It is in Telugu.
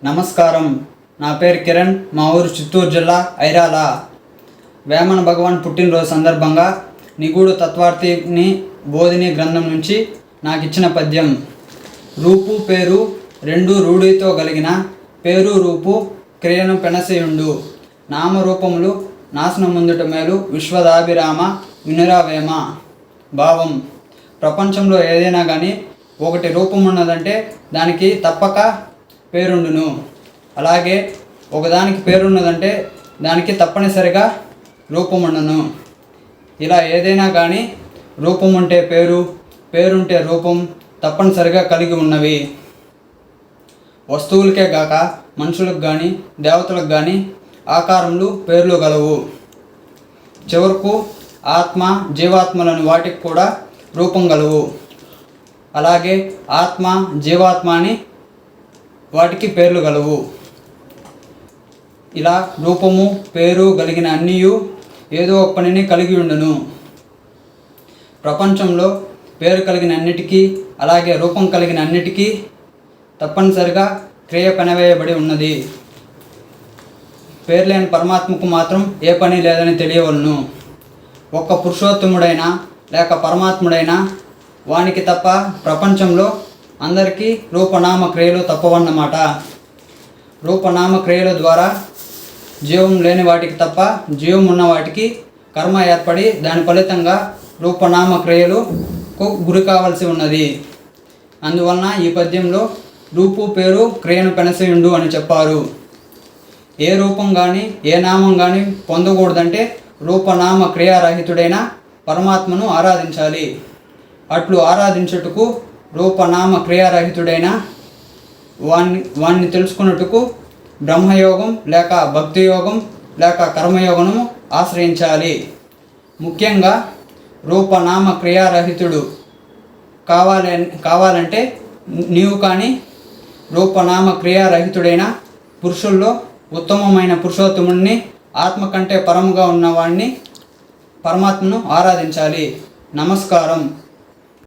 నమస్కారం. నా పేరు కిరణ్. మా ఊరు చిత్తూరు జిల్లా ఐరాల. వేమన భగవాన్ పుట్టినరోజు సందర్భంగా నిగూఢ తత్వార్థిని బోధిని గ్రంథం నుంచి నాకు ఇచ్చిన పద్యం. రూపు పేరు రెండు రూఢితో కలిగిన పేరు రూపు క్రియను పెనసేయుండు. నామరూపములు నాశనముందుట మేలు విశ్వదాభిరామ వినురావేమ. భావం: ప్రపంచంలో ఏదైనా కానీ ఒకటి రూపం ఉన్నదంటే దానికి తప్పక పేరుండును. అలాగే ఒకదానికి పేరున్నదంటే దానికి తప్పనిసరిగా రూపం ఉండను. ఇలా ఏదైనా కానీ రూపం ఉంటే పేరు, పేరుంటే రూపం తప్పనిసరిగా కలిగి ఉన్నవి. వస్తువులకే గాక మనుషులకు కానీ దేవతలకు కానీ ఆకారములు పేర్లు గలవు. చివరకు ఆత్మ జీవాత్మలను వాటికి కూడా రూపం గలవు. అలాగే ఆత్మ జీవాత్మ అని వాటికి పేర్లు గలవు. ఇలా రూపము పేరు కలిగిన అన్నీయు ఏదో ఒక పనిని కలిగి ఉండును. ప్రపంచంలో పేరు కలిగిన అన్నిటికీ అలాగే రూపం కలిగిన అన్నిటికీ తప్పనిసరిగా క్రియ పెనవేయబడి ఉన్నది. పేరు లేని పరమాత్మకు మాత్రం ఏ పని లేదని తెలియవలను. ఒక్క పురుషోత్తముడైనా లేక పరమాత్ముడైనా వానికి తప్ప ప్రపంచంలో అందరికీ రూపనామ క్రియలు తప్పవన్నమాట. రూపనామ క్రియల ద్వారా జీవం లేని వాటికి తప్ప జీవం ఉన్న వాటికి కర్మ ఏర్పడి దాని ఫలితంగా రూపనామ క్రియలకు గురి కావాల్సి ఉన్నది. అందువలన ఈ పద్యంలో రూపు పేరు క్రియను పెనసేయుండు అని చెప్పారు. ఏ రూపం కానీ ఏ నామం కానీ పొందకూడదంటే రూపనామ క్రియారహితుడైన పరమాత్మను ఆరాధించాలి. అట్లు ఆరాధించుటకు రూపనామ క్రియారహితుడైన వాణ్ణి తెలుసుకున్నట్టుకు బ్రహ్మయోగం లేక భక్తి యోగం లేక కర్మయోగము ఆశ్రయించాలి. ముఖ్యంగా రూపనామ క్రియారహితుడు కావాలంటే నీవు కానీ రూపనామ క్రియారహితుడైన పురుషుల్లో ఉత్తమమైన పురుషోత్తముడిని ఆత్మ కంటే పరముగా ఉన్నవాడిని పరమాత్మను ఆరాధించాలి. నమస్కారం.